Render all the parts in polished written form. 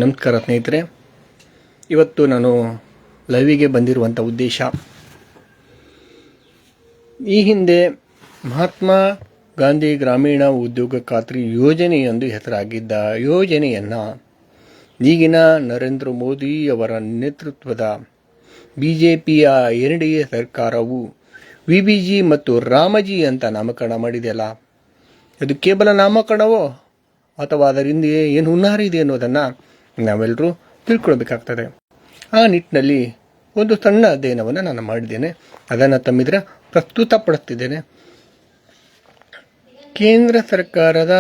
ನಮಸ್ಕಾರ ಸ್ನೇಹಿತರೆ. ಇವತ್ತು ನಾನು ಲೈವಿಗೆ ಬಂದಿರುವಂಥ ಉದ್ದೇಶ, ಈ ಹಿಂದೆ ಮಹಾತ್ಮ ಗಾಂಧಿ ಗ್ರಾಮೀಣ ಉದ್ಯೋಗ ಖಾತ್ರಿ ಯೋಜನೆ ಎಂದು ಹೆಸರಾಗಿದ್ದ ಯೋಜನೆಯನ್ನು ಈಗಿನ ನರೇಂದ್ರ ಮೋದಿ ಅವರ ನೇತೃತ್ವದ ಬಿಜೆಪಿಯ NDA ಸರ್ಕಾರವು ವಿಬಿಜಿ ಮತ್ತು ರಾಮಜಿ ಅಂತ ನಾಮಕರಣ ಮಾಡಿದೆಯಲ್ಲ, ಅದು ಕೇವಲ ನಾಮಕರಣವೋ ಅಥವಾ ಅದರಿಂದ ಏನು ಹುನ್ನಾರ ಇದೆ ಅನ್ನೋದನ್ನು ನಾವೆಲ್ಲರೂ ತಿಳ್ಕೊಳ್ಬೇಕಾಗ್ತದೆ. ಆ ನಿಟ್ಟಿನಲ್ಲಿ ಒಂದು ಸಣ್ಣ ಅಧ್ಯಯನವನ್ನು ನಾನು ಮಾಡಿದ್ದೇನೆ, ಅದನ್ನು ತಮ್ಮಿದ್ರೆ ಪ್ರಸ್ತುತಪಡಿಸ್ತಿದ್ದೇನೆ. ಕೇಂದ್ರ ಸರ್ಕಾರದ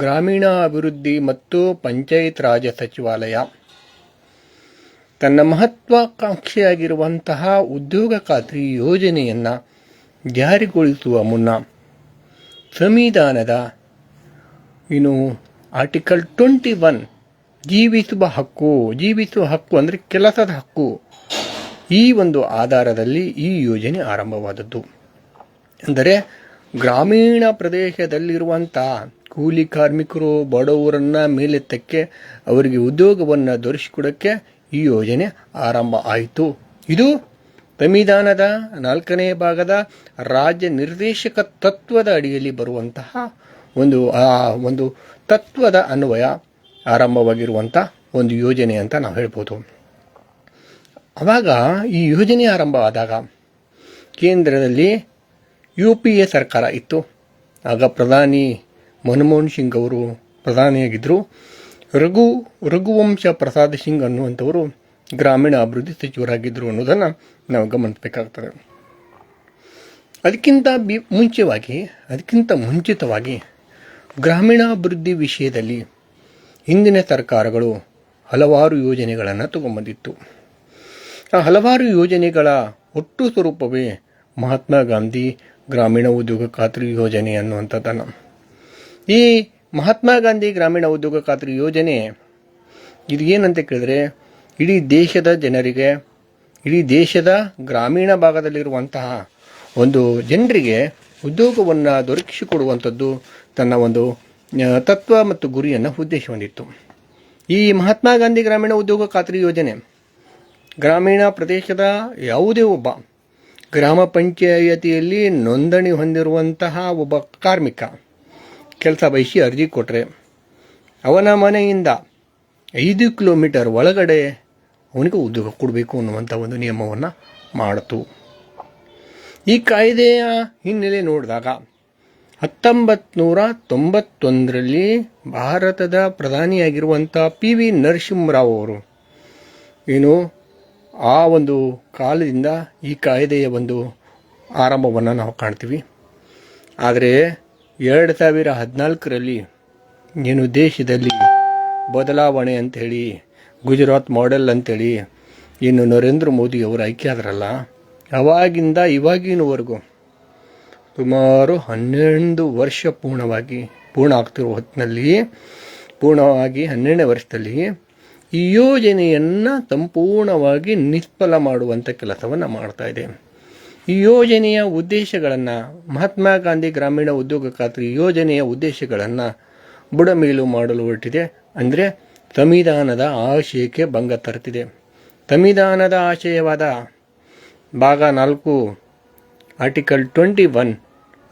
ಗ್ರಾಮೀಣ ಅಭಿವೃದ್ಧಿ ಮತ್ತು ಪಂಚಾಯತ್ ರಾಜ್ ಸಚಿವಾಲಯ ತನ್ನ ಮಹತ್ವಾಕಾಂಕ್ಷೆಯಾಗಿರುವಂತಹ ಉದ್ಯೋಗ ಖಾತ್ರಿ ಯೋಜನೆಯನ್ನು ಜಾರಿಗೊಳಿಸುವ ಮುನ್ನ ಸಂವಿಧಾನದ ಆರ್ಟಿಕಲ್ 21 ಜೀವಿಸುವ ಹಕ್ಕು ಅಂದರೆ ಕೆಲಸದ ಹಕ್ಕು, ಈ ಒಂದು ಆಧಾರದಲ್ಲಿ ಈ ಯೋಜನೆ ಆರಂಭವಾದದ್ದು. ಅಂದರೆ ಗ್ರಾಮೀಣ ಪ್ರದೇಶದಲ್ಲಿರುವಂಥ ಕೂಲಿ ಕಾರ್ಮಿಕರು ಬಡವರನ್ನು ಮೇಲೆತ್ತಕ್ಕೆ ಅವರಿಗೆ ಉದ್ಯೋಗವನ್ನು ದೊರಕಿಸಿಕೊಡೋಕ್ಕೆ ಈ ಯೋಜನೆ ಆರಂಭ ಆಯಿತು. ಇದು ಸಂವಿಧಾನದ 4ನೇ ಭಾಗದ ರಾಜ್ಯ ನಿರ್ದೇಶಕ ತತ್ವದ ಅಡಿಯಲ್ಲಿ ಬರುವಂತಹ ಒಂದು ತತ್ವದ ಅನ್ವಯ ಆರಂಭವಾಗಿರುವಂಥ ಒಂದು ಯೋಜನೆ ಅಂತ ನಾವು ಹೇಳ್ಬೋದು. ಆವಾಗ ಈ ಯೋಜನೆ ಆರಂಭ ಆದಾಗ ಕೇಂದ್ರದಲ್ಲಿ UPA ಸರ್ಕಾರ ಇತ್ತು. ಆಗ ಪ್ರಧಾನಿ ಮನಮೋಹನ್ ಸಿಂಗ್ ಅವರು ಪ್ರಧಾನಿಯಾಗಿದ್ದರು. ರಘುವಂಶ ಪ್ರಸಾದ್ ಸಿಂಗ್ ಅನ್ನುವಂಥವರು ಗ್ರಾಮೀಣ ಅಭಿವೃದ್ಧಿ ಸಚಿವರಾಗಿದ್ದರು ಅನ್ನೋದನ್ನು ನಾವು ಗಮನಿಸಬೇಕಾಗ್ತದೆ. ಅದಕ್ಕಿಂತ ಮುಂಚಿತವಾಗಿ ಗ್ರಾಮೀಣಾಭಿವೃದ್ಧಿ ವಿಷಯದಲ್ಲಿ ಹಿಂದಿನ ಸರ್ಕಾರಗಳು ಹಲವಾರು ಯೋಜನೆಗಳನ್ನು ತಗೊಂಬಂದಿತ್ತು. ಆ ಹಲವಾರು ಯೋಜನೆಗಳ ಒಟ್ಟು ಸ್ವರೂಪವೇ ಮಹಾತ್ಮ ಗಾಂಧಿ ಗ್ರಾಮೀಣ ಉದ್ಯೋಗ ಖಾತ್ರಿ ಯೋಜನೆ ಅನ್ನುವಂಥದ್ದನ್ನು. ಈ ಮಹಾತ್ಮ ಗಾಂಧಿ ಗ್ರಾಮೀಣ ಉದ್ಯೋಗ ಖಾತ್ರಿ ಯೋಜನೆ ಇದು ಏನಂತ ಕೇಳಿದ್ರೆ, ಇಡೀ ದೇಶದ ಜನರಿಗೆ, ಇಡೀ ದೇಶದ ಗ್ರಾಮೀಣ ಭಾಗದಲ್ಲಿರುವಂತಹ ಒಂದು ಜನರಿಗೆ ಉದ್ಯೋಗವನ್ನು ದೊರಕಿಸಿಕೊಡುವಂಥದ್ದು ತನ್ನ ಒಂದು ತತ್ವ ಮತ್ತು ಗುರಿಯನ್ನು ಉದ್ದೇಶ ಹೊಂದಿತ್ತು. ಈ ಮಹಾತ್ಮ ಗಾಂಧಿ ಗ್ರಾಮೀಣ ಉದ್ಯೋಗ ಖಾತ್ರಿ ಯೋಜನೆ ಗ್ರಾಮೀಣ ಪ್ರದೇಶದ ಯಾವುದೇ ಒಬ್ಬ ಗ್ರಾಮ ಪಂಚಾಯತಿಯಲ್ಲಿ ನೋಂದಣಿ ಹೊಂದಿರುವಂತಹ ಒಬ್ಬ ಕಾರ್ಮಿಕ ಕೆಲಸ ಬಯಸಿ ಅರ್ಜಿ ಕೊಟ್ಟರೆ ಅವನ ಮನೆಯಿಂದ 5 ಕಿಲೋಮೀಟರ್ ಒಳಗಡೆ ಅವನಿಗೆ ಉದ್ಯೋಗ ಕೊಡಬೇಕು ಅನ್ನುವಂಥ ಒಂದು ನಿಯಮವನ್ನು ಮಾಡಿತು. ಈ ಕಾಯ್ದೆಯ ಹಿನ್ನೆಲೆ ನೋಡಿದಾಗ 1991ರಲ್ಲಿ ಭಾರತದ ಪ್ರಧಾನಿಯಾಗಿರುವಂಥ PV ನರಸಿಂಹರಾವ್ ಅವರು ಆ ಒಂದು ಕಾಲದಿಂದ ಈ ಕಾಯ್ದೆಯ ಒಂದು ಆರಂಭವನ್ನು ನಾವು ಕಾಣ್ತೀವಿ. ಆದರೆ 2014ರಲ್ಲಿ ದೇಶದಲ್ಲಿ ಬದಲಾವಣೆ ಅಂಥೇಳಿ, ಗುಜರಾತ್ ಮಾಡೆಲ್ ಅಂಥೇಳಿ ನರೇಂದ್ರ ಮೋದಿ ಅವರು ಆಯ್ಕೆ ಆದ್ರಲ್ಲ, ಅವಾಗಿಂದ ಇವಾಗಿನವರೆಗೂ ಸುಮಾರು 12 ವರ್ಷ ಪೂರ್ಣ ಆಗ್ತಿರೋ ಹೊತ್ತಿನಲ್ಲಿ, ಪೂರ್ಣವಾಗಿ 12ನೇ ವರ್ಷದಲ್ಲಿ ಈ ಯೋಜನೆಯನ್ನು ಸಂಪೂರ್ಣವಾಗಿ ನಿಷ್ಫಲ ಮಾಡುವಂಥ ಕೆಲಸವನ್ನು ಮಾಡ್ತಾ ಇದೆ. ಈ ಯೋಜನೆಯ ಉದ್ದೇಶಗಳನ್ನು, ಮಹಾತ್ಮ ಗಾಂಧಿ ಗ್ರಾಮೀಣ ಉದ್ಯೋಗ ಖಾತ್ರಿ ಯೋಜನೆಯ ಉದ್ದೇಶಗಳನ್ನು ಬುಡಮೇಲು ಮಾಡಲು ಹೊರಟಿದೆ. ಅಂದರೆ ಸಂವಿಧಾನದ ಆಶಯಕ್ಕೆ ಭಂಗ ತರುತ್ತಿದೆ. ಸಂವಿಧಾನದ ಆಶಯವಾದ ಭಾಗ 4 ಆರ್ಟಿಕಲ್ 21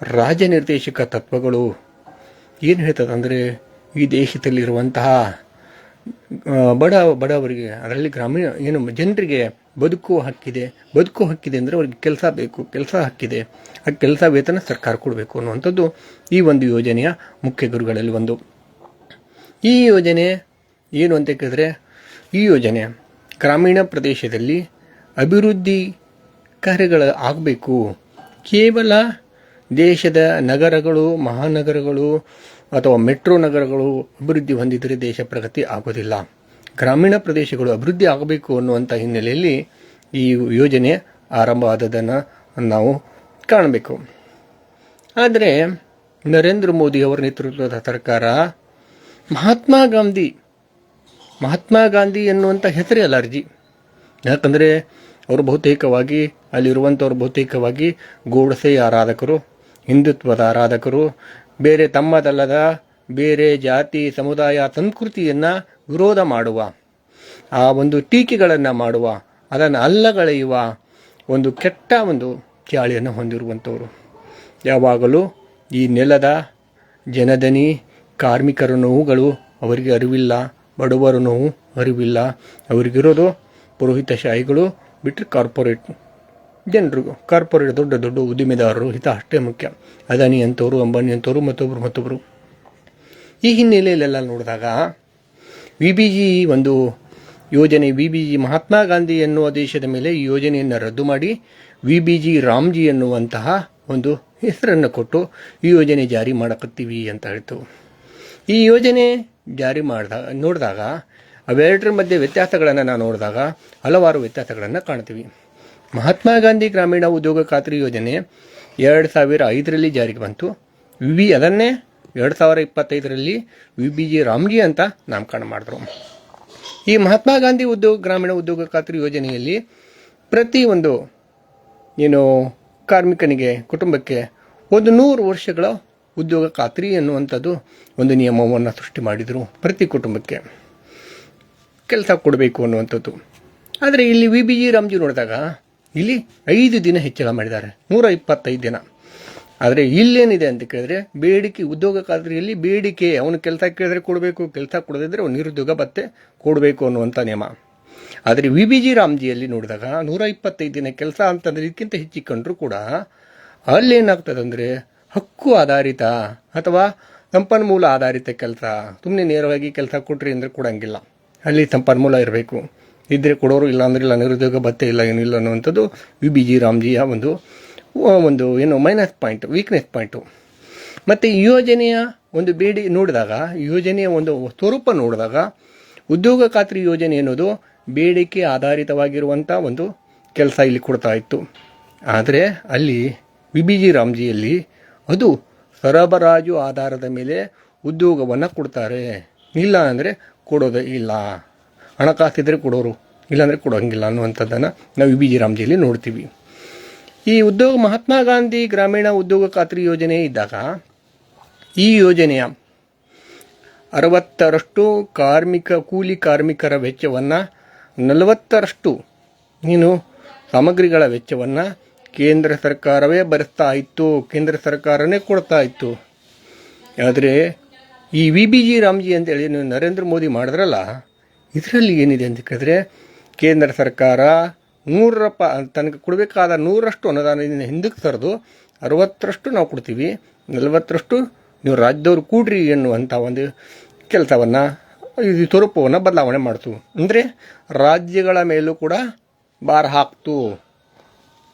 ರಾಜ್ಯ ನಿರ್ದೇಶಕ ತತ್ವಗಳು ಏನು ಹೇಳ್ತದೆ ಅಂದರೆ, ಈ ದೇಶದಲ್ಲಿರುವಂತಹ ಬಡವರಿಗೆ, ಅದರಲ್ಲಿ ಗ್ರಾಮೀಣ ಜನರಿಗೆ ಬದುಕುವ ಹಕ್ಕಿದೆ ಅಂದರೆ ಅವ್ರಿಗೆ ಕೆಲಸ ಬೇಕು, ಕೆಲಸ ಹಕ್ಕಿದೆ, ಆ ಕೆಲಸ ವೇತನ ಸರ್ಕಾರ ಕೊಡಬೇಕು ಅನ್ನುವಂಥದ್ದು ಈ ಒಂದು ಯೋಜನೆಯ ಮುಖ್ಯ ಗುರುಗಳಲ್ಲಿ ಒಂದು. ಈ ಯೋಜನೆ ಏನು ಅಂತ ಕೇಳಿದ್ರೆ, ಈ ಯೋಜನೆ ಗ್ರಾಮೀಣ ಪ್ರದೇಶದಲ್ಲಿ ಅಭಿವೃದ್ಧಿ ಕಾರ್ಯಗಳು ಆಗಬೇಕು. ಕೇವಲ ದೇಶದ ನಗರಗಳು, ಮಹಾನಗರಗಳು ಅಥವಾ ಮೆಟ್ರೋ ನಗರಗಳು ಅಭಿವೃದ್ಧಿ ಹೊಂದಿದರೆ ದೇಶ ಪ್ರಗತಿ ಆಗೋದಿಲ್ಲ. ಗ್ರಾಮೀಣ ಪ್ರದೇಶಗಳು ಅಭಿವೃದ್ಧಿ ಆಗಬೇಕು ಅನ್ನುವಂಥ ಹಿನ್ನೆಲೆಯಲ್ಲಿ ಈ ಯೋಜನೆ ಆರಂಭ ಆದದನ್ನು ನಾವು ಕಾಣಬೇಕು. ಆದರೆ ನರೇಂದ್ರ ಮೋದಿ ಅವರ ನೇತೃತ್ವದ ಸರ್ಕಾರ ಮಹಾತ್ಮ ಗಾಂಧಿ ಎನ್ನುವಂಥ ಹೆಸರೇ ಅಲರ್ಜಿ. ಯಾಕಂದರೆ ಅವರು ಅಲ್ಲಿರುವಂಥವ್ರು ಬಹುತೇಕವಾಗಿ ಗೋಡ್ಸೆ ಆರಾಧಕರು, ಹಿಂದುತ್ವದ ಆರಾಧಕರು, ಬೇರೆ ತಮ್ಮದಲ್ಲದ ಬೇರೆ ಜಾತಿ ಸಮುದಾಯ ಸಂಸ್ಕೃತಿಯನ್ನು ವಿರೋಧ ಮಾಡುವ, ಆ ಒಂದು ಟೀಕೆಗಳನ್ನು ಮಾಡುವ, ಅದನ್ನು ಅಲ್ಲಗಳೆಯುವ ಒಂದು ಕೆಟ್ಟ ಒಂದು ಚಾಳಿಯನ್ನು ಹೊಂದಿರುವಂಥವರು. ಯಾವಾಗಲೂ ಈ ನೆಲದ ಜನದನಿ ಕಾರ್ಮಿಕರ ನೋವುಗಳು ಅವರಿಗೆ ಅರಿವಿಲ್ಲ, ಬಡವರ ನೋವು ಅರಿವಿಲ್ಲ. ಅವರಿಗಿರೋದು ಪುರೋಹಿತಶಾಹಿಗಳು ಬಿಟ್ಟರೆ ಕಾರ್ಪೊರೇಟ್ ಜನರು, ಕಾರ್ಪೊರೇಟ್ ದೊಡ್ಡ ದೊಡ್ಡ ಉದ್ದಿಮೆದಾರರು ಹಿತ ಅಷ್ಟೇ ಮುಖ್ಯ. ಅದಾನಿ ಅಂಥವ್ರು, ಅಂಬಾನಿ ಅಂಥವ್ರು, ಮತ್ತೊಬ್ಬರು. ಈ ಹಿನ್ನೆಲೆಯಲ್ಲೆಲ್ಲ ನೋಡಿದಾಗ VBG ಒಂದು ಯೋಜನೆ, VBG ಮಹಾತ್ಮ ಗಾಂಧಿ ಎನ್ನುವ ದೇಶದ ಮೇಲೆ ಈ ಯೋಜನೆಯನ್ನು ರದ್ದು ಮಾಡಿ VBG ರಾಮ್ಜಿ ಎನ್ನುವಂತಹ ಒಂದು ಹೆಸರನ್ನು ಕೊಟ್ಟು ಈ ಯೋಜನೆ ಜಾರಿ ಮಾಡಕತ್ತೀವಿ ಅಂತ ಹೇಳ್ತು. ಈ ಯೋಜನೆ ಜಾರಿ ನೋಡಿದಾಗ ಅವೆರಡರ ಮಧ್ಯೆ ವ್ಯತ್ಯಾಸಗಳನ್ನು ನಾವು ನೋಡಿದಾಗ ಹಲವಾರು ವ್ಯತ್ಯಾಸಗಳನ್ನು ಕಾಣ್ತೀವಿ. ಮಹಾತ್ಮ ಗಾಂಧಿ ಗ್ರಾಮೀಣ ಉದ್ಯೋಗ ಖಾತ್ರಿ ಯೋಜನೆ 2005ರಲ್ಲಿ ಜಾರಿಗೆ ಬಂತು. ಅದನ್ನೇ 2025ರಲ್ಲಿ VBG ರಾಮ್ಜಿ ಅಂತ ನಾಮಕರಣ ಮಾಡಿದ್ರು. ಈ ಮಹಾತ್ಮ ಗಾಂಧಿ ಗ್ರಾಮೀಣ ಉದ್ಯೋಗ ಖಾತ್ರಿ ಯೋಜನೆಯಲ್ಲಿ ಪ್ರತಿಯೊಂದು ಕಾರ್ಮಿಕನಿಗೆ, ಕುಟುಂಬಕ್ಕೆ 100 ವರ್ಷಗಳ ಉದ್ಯೋಗ ಖಾತ್ರಿ ಎನ್ನುವಂಥದ್ದು ಒಂದು ನಿಯಮವನ್ನು ಸೃಷ್ಟಿ ಮಾಡಿದರು. ಪ್ರತಿ ಕುಟುಂಬಕ್ಕೆ ಕೆಲಸ ಕೊಡಬೇಕು ಅನ್ನುವಂಥದ್ದು. ಆದರೆ ಇಲ್ಲಿ VBG ರಾಮ್ಜಿ ನೋಡಿದಾಗ ಇಲ್ಲಿ 5 ದಿನ ಹೆಚ್ಚಳ ಮಾಡಿದ್ದಾರೆ, 125 ದಿನ. ಆದರೆ ಇಲ್ಲೇನಿದೆ ಅಂತ ಕೇಳಿದ್ರೆ ಬೇಡಿಕೆ, ಉದ್ಯೋಗ ಖಾತ್ರಿಯಲ್ಲಿ ಬೇಡಿಕೆ, ಅವನು ಕೆಲಸ ಕೇಳಿದ್ರೆ ಕೊಡಬೇಕು, ಕೆಲಸ ಕೊಡದಿದ್ರೆ ಅವನು ನಿರುದ್ಯೋಗ ಭತ್ಯೆ ಕೊಡಬೇಕು ಅನ್ನುವಂಥ ನಿಯಮ. ಆದರೆ VBG ರಾಮ್ಜಿಯಲ್ಲಿ ನೋಡಿದಾಗ 125 ದಿನ ಕೆಲಸ ಅಂತಂದ್ರೆ ಇದಕ್ಕಿಂತ ಹೆಚ್ಚಿಕೊಂಡ್ರೂ ಕೂಡ ಅಲ್ಲೇನಾಗ್ತದೆ ಅಂದರೆ ಹಕ್ಕು ಆಧಾರಿತ ಅಥವಾ ಸಂಪನ್ಮೂಲ ಆಧಾರಿತ ಕೆಲಸ. ಸುಮ್ಮನೆ ನೇರವಾಗಿ ಕೆಲಸ ಕೊಟ್ರಿ ಅಂದರೆ ಕೊಡಂಗಿಲ್ಲ, ಅಲ್ಲಿ ಸಂಪನ್ಮೂಲ ಇರಬೇಕು, ಇದ್ದರೆ ಕೊಡೋರು, ಇಲ್ಲ ಅಂದ್ರೆ ಇಲ್ಲ, ನಿರುದ್ಯೋಗ ಭತ್ಯೆ ಇಲ್ಲ, ಏನಿಲ್ಲ ಅನ್ನುವಂಥದ್ದು VBG ರಾಮ್ಜಿಯ ಒಂದು ಮೈನಸ್ ಪಾಯಿಂಟ್, ವೀಕ್ನೆಸ್ ಪಾಯಿಂಟು. ಮತ್ತು ಈ ಯೋಜನೆಯ ಒಂದು ನೋಡಿದಾಗ, ಯೋಜನೆಯ ಒಂದು ಸ್ವರೂಪ ನೋಡಿದಾಗ ಉದ್ಯೋಗ ಖಾತ್ರಿ ಯೋಜನೆ ಅನ್ನೋದು ಬೇಡಿಕೆ ಆಧಾರಿತವಾಗಿರುವಂಥ ಒಂದು ಕೆಲಸ ಇಲ್ಲಿ ಕೊಡ್ತಾ ಇತ್ತು. ಆದರೆ ಅಲ್ಲಿ VBG ರಾಮ್ಜಿಯಲ್ಲಿ ಅದು ಸರಬರಾಜು ಆಧಾರದ ಮೇಲೆ ಉದ್ಯೋಗವನ್ನು ಕೊಡ್ತಾರೆ. ಇಲ್ಲ ಅಂದರೆ ಕೊಡೋದೇ ಇಲ್ಲ, ಹಣಕಾಸಿದ್ರೆ ಕೊಡೋರು, ಇಲ್ಲಾಂದರೆ ಕೊಡೋಂಗಿಲ್ಲ ಅನ್ನುವಂಥದ್ದನ್ನು ನಾವು VBG ರಾಮ್ಜಿಯಲ್ಲಿ ನೋಡ್ತೀವಿ. ಈ ಮಹಾತ್ಮ ಗಾಂಧಿ ಗ್ರಾಮೀಣ ಉದ್ಯೋಗ ಖಾತ್ರಿ ಯೋಜನೆ ಇದ್ದಾಗ ಈ ಯೋಜನೆಯ 60ರಷ್ಟು ಕೂಲಿ ಕಾರ್ಮಿಕರ ವೆಚ್ಚವನ್ನು, 40ರಷ್ಟು ಸಾಮಗ್ರಿಗಳ ವೆಚ್ಚವನ್ನು ಕೇಂದ್ರ ಸರ್ಕಾರವೇ ಭರಿಸ್ತಾ ಇತ್ತು, ಕೇಂದ್ರ ಸರ್ಕಾರನೇ ಕೊಡ್ತಾ ಇತ್ತು. ಆದರೆ ಈ VBG ರಾಮ್ಜಿ ಅಂತೇಳಿ ನರೇಂದ್ರ ಮೋದಿ ಮಾಡಿದ್ರಲ್ಲ, ಇದರಲ್ಲಿ ಏನಿದೆ ಅಂತ ಕೇಳಿದ್ರೆ ಕೇಂದ್ರ ಸರ್ಕಾರ 100 ತನಗೆ ಕೊಡಬೇಕಾದ 100ರಷ್ಟು ಅನುದಾನದಿಂದ ಹಿಂದಕ್ಕೆ ಸರಿದು 60ರಷ್ಟು ನಾವು ಕೊಡ್ತೀವಿ, 40ರಷ್ಟು ನೀವು ರಾಜ್ಯದವ್ರು ಕೂಡ್ರಿ ಎನ್ನುವಂಥ ಒಂದು ಕೆಲಸವನ್ನು, ಈ ಸ್ವರೂಪವನ್ನು ಬದಲಾವಣೆ ಮಾಡ್ತು. ಅಂದರೆ ರಾಜ್ಯಗಳ ಮೇಲೂ ಕೂಡ ಭಾರ ಹಾಕ್ತು.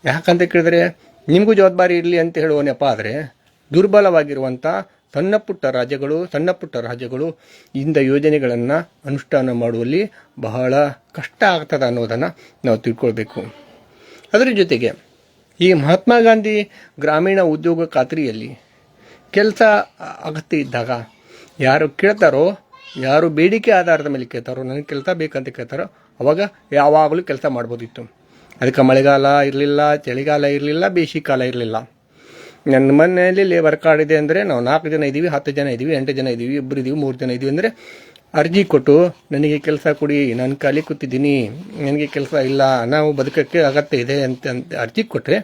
ಯಾಕಂತ ಕೇಳಿದ್ರೆ ನಿಮಗೂ ಜವಾಬ್ದಾರಿ ಇರಲಿ ಅಂತ ಹೇಳುವ ನೆಪ. ಆದರೆ ದುರ್ಬಲವಾಗಿರುವಂಥ ಸಣ್ಣ ಪುಟ್ಟ ರಾಜ್ಯಗಳು ಇಂಥ ಯೋಜನೆಗಳನ್ನು ಅನುಷ್ಠಾನ ಮಾಡುವಲ್ಲಿ ಬಹಳ ಕಷ್ಟ ಆಗ್ತದೆ ಅನ್ನೋದನ್ನು ನಾವು ತಿಳ್ಕೊಳ್ಬೇಕು. ಅದರ ಜೊತೆಗೆ ಈ ಮಹಾತ್ಮ ಗಾಂಧಿ ಗ್ರಾಮೀಣ ಉದ್ಯೋಗ ಖಾತ್ರಿಯಲ್ಲಿ ಕೆಲಸ ಅಗತ್ಯ ಇದ್ದಾಗ ಯಾರು ಕೇಳ್ತಾರೋ, ಯಾರು ಬೇಡಿಕೆ ಆಧಾರದ ಮೇಲೆ ಕೇಳ್ತಾರೋ, ನನಗೆ ಕೆಲಸ ಬೇಕಂತ ಕೇಳ್ತಾರೋ, ಅವಾಗ ಯಾವಾಗಲೂ ಕೆಲಸ ಮಾಡ್ಬೋದಿತ್ತು. ಅದಕ್ಕೆ ಮಳೆಗಾಲ ಇರಲಿಲ್ಲ, ಚಳಿಗಾಲ ಇರಲಿಲ್ಲ, ಬೇಸಿಗೆಕಾಲ ಇರಲಿಲ್ಲ. ನನ್ನ ಮನೆಯಲ್ಲಿ ಲೇಬರ್ ಕಾರ್ಡ್ ಇದೆ ಅಂದರೆ ನಾವು 4 ಜನ ಇದ್ದೀವಿ, 10 ಜನ ಇದ್ದೀವಿ, 8 ಜನ ಇದ್ದೀವಿ, 1 ಇದ್ದೀವಿ, 3 ಜನ ಇದ್ದೀವಿ ಅಂದರೆ ಅರ್ಜಿ ಕೊಟ್ಟು ನನಗೆ ಕೆಲಸ ಕೊಡಿ, ನಾನು ಖಾಲಿ ಕೂತಿದ್ದೀನಿ, ನನಗೆ ಕೆಲಸ ಇಲ್ಲ, ನಾವು ಬದುಕೋಕ್ಕೆ ಅಗತ್ಯ ಇದೆ ಅಂತ ಅರ್ಜಿ ಕೊಟ್ಟರೆ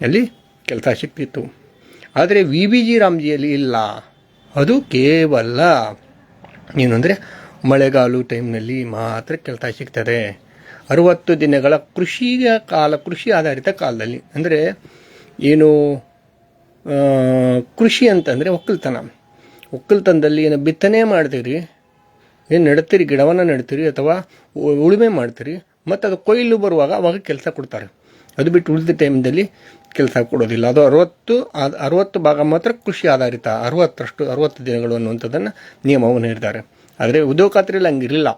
ಅಲ್ಲಿ ಕೆಲಸ ಸಿಗ್ತಿತ್ತು. ಆದರೆ VBG ರಾಮ್ಜಿಯಲ್ಲಿ ಇಲ್ಲ. ಅದು ಕೇವಲ ಅಂದರೆ ಮಳೆಗಾಲ ಟೈಮ್ನಲ್ಲಿ ಮಾತ್ರ ಕೆಲಸ ಸಿಗ್ತದೆ. 60 ದಿನಗಳ ಕೃಷಿ ಆಧಾರಿತ ಕಾಲದಲ್ಲಿ, ಅಂದರೆ ಕೃಷಿ ಅಂತಂದರೆ ಒಕ್ಕಲ್ತನದಲ್ಲಿ ಏನು ಬಿತ್ತನೆ ಮಾಡ್ತೀರಿ, ಏನು ನೆಡ್ತೀರಿ, ಗಿಡವನ್ನು ನೆಡ್ತೀರಿ ಅಥವಾ ಉಳುಮೆ ಮಾಡ್ತೀರಿ, ಮತ್ತು ಅದು ಕೊಯ್ಲು ಬರುವಾಗ ಅವಾಗ ಕೆಲಸ ಕೊಡ್ತಾರೆ. ಅದು ಬಿಟ್ಟು ಉಳಿದ ಟೈಮ್ದಲ್ಲಿ ಕೆಲಸ ಕೊಡೋದಿಲ್ಲ. ಅದು 60 ಭಾಗ ಮಾತ್ರ ಕೃಷಿ ಆಧಾರಿತ, 60 ದಿನಗಳು ಅನ್ನುವಂಥದ್ದನ್ನು ನಿಯಮವನ್ನು ಹೇಳಿದ್ದಾರೆ. ಆದರೆ ಉದ್ಯೋಗ ಖಾತ್ರಿಯಲ್ಲಿ ಹಂಗಿರಲಿಲ್ಲ.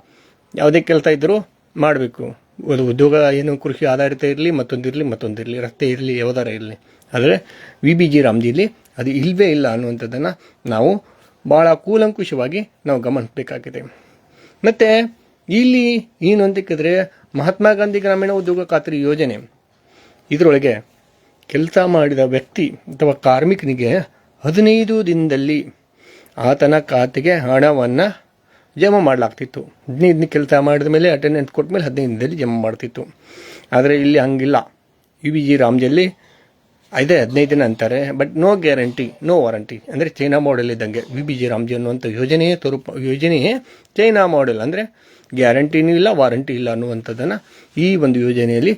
ಯಾವುದೇ ಕೆಲಸ ಇದ್ದರೂ ಮಾಡಬೇಕು. ಅದು ಉದ್ಯೋಗ ಕೃಷಿ ಆಧಾರಿತ ಇರಲಿ, ಮತ್ತೊಂದಿರಲಿ, ರಸ್ತೆ ಇರಲಿ, ಯಾವುದಾರ ಇರಲಿ. ಆದರೆ VBG ರಾಮ್ಜಿಯಲ್ಲಿ ಅದು ಇಲ್ಲವೇ ಇಲ್ಲ ಅನ್ನುವಂಥದ್ದನ್ನು ನಾವು ಭಾಳ ಕೂಲಂಕುಷವಾಗಿ ನಾವು ಗಮನಿಸಬೇಕಾಗಿದೆ. ಮತ್ತು ಇಲ್ಲಿ ಏನು ಅಂತ ಕೇಳಿದ್ರೆ ಮಹಾತ್ಮ ಗಾಂಧಿ ಗ್ರಾಮೀಣ ಉದ್ಯೋಗ ಖಾತ್ರಿ ಯೋಜನೆ ಇದರೊಳಗೆ ಕೆಲಸ ಮಾಡಿದ ವ್ಯಕ್ತಿ ಅಥವಾ ಕಾರ್ಮಿಕನಿಗೆ 15 ದಿನದಲ್ಲಿ ಆತನ ಖಾತೆಗೆ ಹಣವನ್ನು ಜಮಾ ಮಾಡಲಾಗ್ತಿತ್ತು. 15 ದಿನ ಕೆಲಸ ಮಾಡಿದ ಮೇಲೆ ಅಟೆಂಡೆನ್ಸ್ ಕೊಟ್ಟ ಮೇಲೆ 15 ದಿನದಲ್ಲಿ ಜಮಾ ಮಾಡ್ತಿತ್ತು. ಆದರೆ ಇಲ್ಲಿ ಹಂಗಿಲ್ಲ. UBG ರಾಮ್ಜಿಯಲ್ಲಿ ಇದೆ 15 ದಿನ ಅಂತಾರೆ, but no guarantee no warranty. ಅಂದರೆ ಚೈನಾ ಮಾಡೆಲ್ ಇದ್ದಂಗೆ UBG ರಾಮ್ಜಿ ಅನ್ನುವಂಥ ಯೋಜನೆಯೇ ಚೈನಾ ಮಾಡೆಲ್. ಅಂದರೆ ಗ್ಯಾರಂಟಿನೂ ಇಲ್ಲ, ವಾರಂಟಿ ಇಲ್ಲ ಅನ್ನುವಂಥದ್ದನ್ನು ಈ ಒಂದು ಯೋಜನೆಯಲ್ಲಿ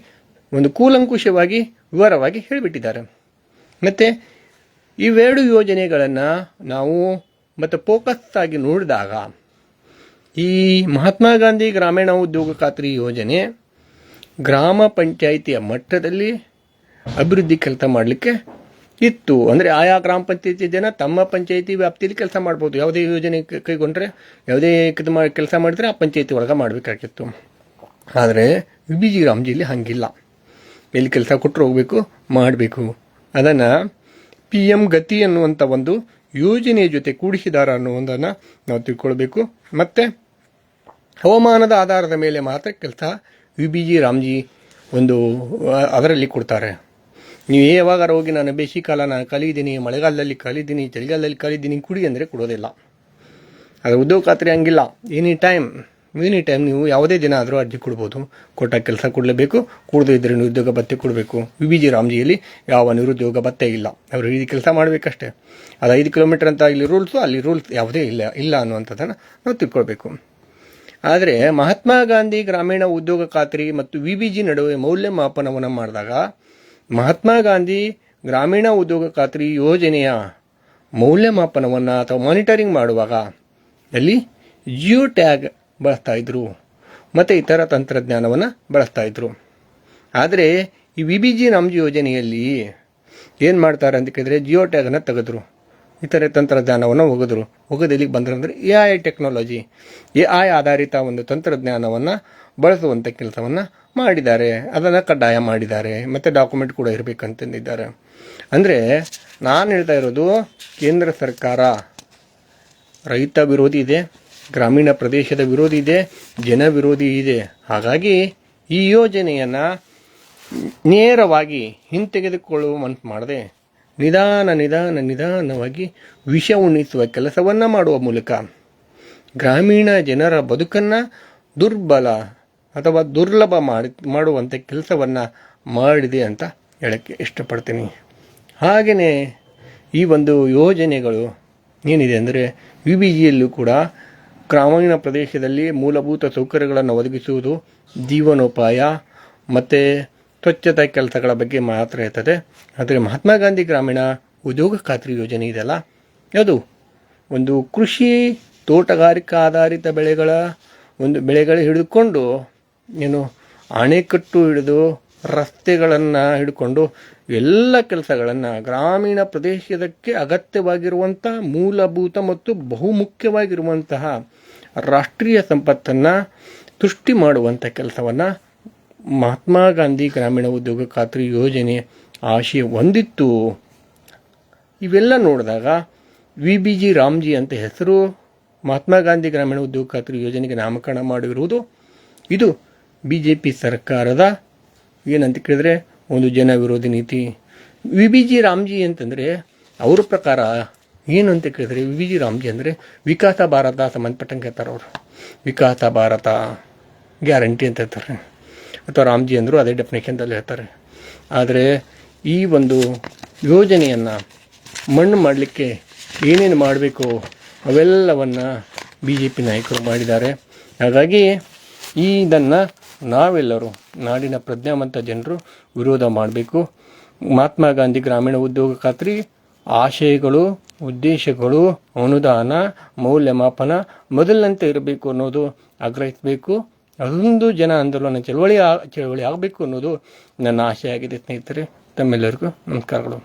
ಒಂದು ಕೂಲಂಕುಷವಾಗಿ ವಿವರವಾಗಿ ಹೇಳಿಬಿಟ್ಟಿದ್ದಾರೆ. ಮತ್ತು ಇವೆರಡು ಯೋಜನೆಗಳನ್ನು ನಾವು ಮತ್ತು ಫೋಕಸ್ ಆಗಿ ನೋಡಿದಾಗ ಈ ಮಹಾತ್ಮ ಗಾಂಧಿ ಗ್ರಾಮೀಣ ಉದ್ಯೋಗ ಖಾತ್ರಿ ಯೋಜನೆ ಗ್ರಾಮ ಪಂಚಾಯಿತಿಯ ಮಟ್ಟದಲ್ಲಿ ಅಭಿವೃದ್ಧಿ ಕೆಲಸ ಮಾಡಲಿಕ್ಕೆ ಇತ್ತು. ಅಂದರೆ ಆಯಾ ಗ್ರಾಮ ಪಂಚಾಯಿತಿ ಜನ ತಮ್ಮ ಪಂಚಾಯಿತಿ ವ್ಯಾಪ್ತಿಯಲ್ಲಿ ಕೆಲಸ ಮಾಡ್ಬೋದು. ಯಾವುದೇ ಯೋಜನೆ ಕೈಗೊಂಡ್ರೆ, ಯಾವುದೇ ಕೆಲಸ ಮಾಡಿದ್ರೆ ಆ ಪಂಚಾಯಿತಿ ಒಳಗೆ ಮಾಡಬೇಕಾಗಿತ್ತು. ಆದರೆ UBG ರಾಮ್ಜಿಯಲ್ಲಿ ಹಾಗಿಲ್ಲ. ಎಲ್ಲಿ ಕೆಲಸ ಕೊಟ್ಟರು ಹೋಗಬೇಕು, ಮಾಡಬೇಕು. ಅದನ್ನು PM ಗತಿ ಅನ್ನುವಂಥ ಒಂದು ಯೋಜನೆಯ ಜೊತೆ ಕೂಡಿಸಿದಾರ ಅನ್ನುವುದನ್ನು ನಾವು ತಿಳ್ಕೊಳ್ಬೇಕು. ಮತ್ತು ಹವಾಮಾನದ ಆಧಾರದ ಮೇಲೆ ಮಾತ್ರ ಕೆಲಸ UBG ರಾಮ್ಜಿ ಒಂದು ಅದರಲ್ಲಿ ಕೊಡ್ತಾರೆ. ನೀವು ಯಾವಾಗಾರ ಹೋಗಿ ನಾನು ಬೇಸಿಗೆಕಾಲ ನಾನು ಕಲಿದ್ದೀನಿ, ಮಳೆಗಾಲದಲ್ಲಿ ಕಲಿದ್ದೀನಿ, ಚಳಿಗಾಲದಲ್ಲಿ ಕಲಿದ್ದೀನಿ ಕುಡಿ ಅಂದರೆ ಕೊಡೋದಿಲ್ಲ. ಅದು ಉದ್ಯೋಗ ಖಾತ್ರಿ ಹಂಗಿಲ್ಲ. ಎನಿ ಟೈಮ್ ನೀವು ಯಾವುದೇ ದಿನ ಆದರೂ ಅರ್ಜಿ ಕೊಡ್ಬೋದು. ಕೊಟ್ಟಾಗ ಕೆಲಸ ಕೊಡಲೇಬೇಕು, ಕೊಡದೇ ಇದ್ದರೆ ನಿರುದ್ಯೋಗ ಭತ್ಯೆ ಕೊಡಬೇಕು. UBG ರಾಮ್ಜಿಯಲ್ಲಿ ಯಾವ ನಿರುದ್ಯೋಗ ಭತ್ಯೆ ಇಲ್ಲ. ಅವರು ಈ ಕೆಲಸ ಮಾಡಬೇಕಷ್ಟೇ. ಅದು 5 ಕಿಲೋಮೀಟರ್ ಅಂತ ಇಲ್ಲಿ ರೂಲ್ಸು, ಅಲ್ಲಿ ರೂಲ್ಸ್ ಯಾವುದೇ ಇಲ್ಲ ಅನ್ನುವಂಥದ್ದನ್ನು ನಾವು ತಿಳ್ಕೊಳ್ಬೇಕು. ಆದರೆ ಮಹಾತ್ಮ ಗಾಂಧಿ ಗ್ರಾಮೀಣ ಉದ್ಯೋಗ ಖಾತ್ರಿ ಮತ್ತು UBG ನಡುವೆ ಮೌಲ್ಯಮಾಪನವನ್ನು ಮಾಡಿದಾಗ ಮಹಾತ್ಮ ಗಾಂಧಿ ಗ್ರಾಮೀಣ ಉದ್ಯೋಗ ಖಾತ್ರಿ ಯೋಜನೆಯ ಮೌಲ್ಯಮಾಪನವನ್ನು ಅಥವಾ ಮಾನಿಟರಿಂಗ್ ಮಾಡುವಾಗ ಅಲ್ಲಿ ಜಿಯೋ ಟ್ಯಾಗ್ ಬಳಸ್ತಾ ಇದ್ರು ಮತ್ತು ಇತರ ತಂತ್ರಜ್ಞಾನವನ್ನು ಬಳಸ್ತಾ ಇದ್ರು. ಆದರೆ ಈ UBG ರಾಮ್ಜಿ ಯೋಜನೆಯಲ್ಲಿ ಏನು ಮಾಡ್ತಾರೆ ಅಂತ ಕೇಳಿದ್ರೆ ಜಿಯೋ ಟ್ಯಾಗನ್ನು ತೆಗೆದ್ರು, ಇತರೆ ತಂತ್ರಜ್ಞಾನವನ್ನು ಒಗೆದು ಇಲ್ಲಿಗೆ ಬಂದ್ರಂದ್ರೆ AI ಟೆಕ್ನಾಲಜಿ, AI ಆಧಾರಿತ ಒಂದು ತಂತ್ರಜ್ಞಾನವನ್ನು ಬಳಸುವಂಥ ಕೆಲಸವನ್ನು ಮಾಡಿದ್ದಾರೆ. ಅದನ್ನು ಕಡ್ಡಾಯ ಮಾಡಿದ್ದಾರೆ. ಮತ್ತು ಡಾಕ್ಯುಮೆಂಟ್ ಕೂಡ ಇರಬೇಕಂತಂದಿದ್ದಾರೆ. ಅಂದರೆ ನಾನು ಹೇಳ್ತಾ ಇರೋದು, ಕೇಂದ್ರ ಸರ್ಕಾರ ರೈತ ವಿರೋಧಿ ಇದೆ, ಗ್ರಾಮೀಣ ಪ್ರದೇಶದ ವಿರೋಧಿ ಇದೆ, ಜನ ವಿರೋಧಿ ಇದೆ. ಹಾಗಾಗಿ ಈ ಯೋಜನೆಯನ್ನು ನೇರವಾಗಿ ಹಿಂತೆಗೆದುಕೊಳ್ಳುವಂತೆ ಮಾಡದೆ ನಿಧಾನವಾಗಿ ವಿಷ ಉಣಿಸುವ ಕೆಲಸವನ್ನು ಮಾಡುವ ಮೂಲಕ ಗ್ರಾಮೀಣ ಜನರ ಬದುಕನ್ನು ದುರ್ಬಲ ಅಥವಾ ದುರ್ಲಭ ಮಾಡುವಂಥ ಕೆಲಸವನ್ನು ಮಾಡಿದೆ ಅಂತ ಹೇಳಕ್ಕೆ ಇಷ್ಟಪಡ್ತೀನಿ. ಹಾಗೆಯೇ ಈ ಒಂದು ಯೋಜನೆಗಳು ಏನಿದೆ ಅಂದರೆ UBGಯಲ್ಲೂ ಕೂಡ ಗ್ರಾಮೀಣ ಪ್ರದೇಶದಲ್ಲಿ ಮೂಲಭೂತ ಸೌಕರ್ಯಗಳನ್ನು ಒದಗಿಸುವುದು, ಜೀವನೋಪಾಯ ಮತ್ತು ಸ್ವಚ್ಛತಾ ಕೆಲಸಗಳ ಬಗ್ಗೆ ಮಾತ್ರ ಇರ್ತದೆ. ಆದರೆ ಮಹಾತ್ಮ ಗಾಂಧಿ ಗ್ರಾಮೀಣ ಉದ್ಯೋಗ ಖಾತ್ರಿ ಯೋಜನೆ ಇದೆಯಲ್ಲ, ಅದು ಒಂದು ಕೃಷಿ ತೋಟಗಾರಿಕಾ ಆಧಾರಿತ ಬೆಳೆಗಳು ಹಿಡಿದುಕೊಂಡು ಅಣೆಕಟ್ಟು ಹಿಡಿದು ರಸ್ತೆಗಳನ್ನು ಹಿಡ್ಕೊಂಡು ಎಲ್ಲ ಕೆಲಸಗಳನ್ನು ಗ್ರಾಮೀಣ ಪ್ರದೇಶದಕ್ಕೆ ಅಗತ್ಯವಾಗಿರುವಂಥ ಮೂಲಭೂತ ಮತ್ತು ಬಹುಮುಖ್ಯವಾಗಿರುವಂತಹ ರಾಷ್ಟ್ರೀಯ ಸಂಪತ್ತನ್ನು ಸೃಷ್ಟಿ ಮಾಡುವಂಥ ಕೆಲಸವನ್ನು ಮಹಾತ್ಮ ಗಾಂಧಿ ಗ್ರಾಮೀಣ ಉದ್ಯೋಗ ಖಾತ್ರಿ ಯೋಜನೆ ಆಶಯ ಹೊಂದಿತ್ತು. ಇವೆಲ್ಲ ನೋಡಿದಾಗ UBG ರಾಮ್ಜಿ ಅಂತ ಹೆಸರು ಮಹಾತ್ಮ ಗಾಂಧಿ ಗ್ರಾಮೀಣ ಉದ್ಯೋಗ ಖಾತ್ರಿ ಯೋಜನೆಗೆ ನಾಮಕರಣ ಮಾಡಿರುವುದು ಇದು BJP ಸರ್ಕಾರದ ಏನಂತ ಕೇಳಿದ್ರೆ ಒಂದು ಜನ ವಿರೋಧಿ ನೀತಿ. UBG ರಾಮ್ಜಿ ಅಂತಂದರೆ ಅವ್ರ ಪ್ರಕಾರ ಏನು ಅಂತ ಕೇಳಿದ್ರೆ UBG ರಾಮ್ಜಿ ಅಂದರೆ ವಿಕಾಸ ಭಾರತ ಸಂಬಂಧಪಟ್ಟಂಗೆ ಹೇಳ್ತಾರೆ ಅವರು. ವಿಕಾಸ ಭಾರತ ಗ್ಯಾರಂಟಿ ಅಂತ ಹೇಳ್ತಾರೆ, ಅಥವಾ ರಾಮ್ಜಿ ಅಂದರು ಅದೇ ಡೆಫಿನೇಷನ್ದಲ್ಲಿ ಹೇಳ್ತಾರೆ. ಆದರೆ ಈ ಒಂದು ಯೋಜನೆಯನ್ನು ಮಣ್ಣು ಮಾಡಲಿಕ್ಕೆ ಏನೇನು ಮಾಡಬೇಕು ಅವೆಲ್ಲವನ್ನು BJP ನಾಯಕರು ಮಾಡಿದ್ದಾರೆ. ಹಾಗಾಗಿ ಇದನ್ನು ನಾವೆಲ್ಲರೂ ನಾಡಿನ ಪ್ರಜ್ಞಾವಂತ ಜನರು ವಿರೋಧ ಮಾಡಬೇಕು. ಮಹಾತ್ಮ ಗಾಂಧಿ ಗ್ರಾಮೀಣ ಉದ್ಯೋಗ ಖಾತ್ರಿ ಆಶಯಗಳು, ಉದ್ದೇಶಗಳು, ಅನುದಾನ, ಮೌಲ್ಯಮಾಪನ ಮೊದಲಿನಂತೆ ಇರಬೇಕು ಅನ್ನೋದು ಆಗ್ರಹಿಸಬೇಕು. ಅದೊಂದು ಜನ ಆಂದೋಲನ ಚಳವಳಿ ಆಗಬೇಕು ಅನ್ನೋದು ನನ್ನ ಆಶೆ ಆಗಿದೆ. ಸ್ನೇಹಿತರೆ, ತಮ್ಮೆಲ್ಲರಿಗೂ ನಮಸ್ಕಾರಗಳು.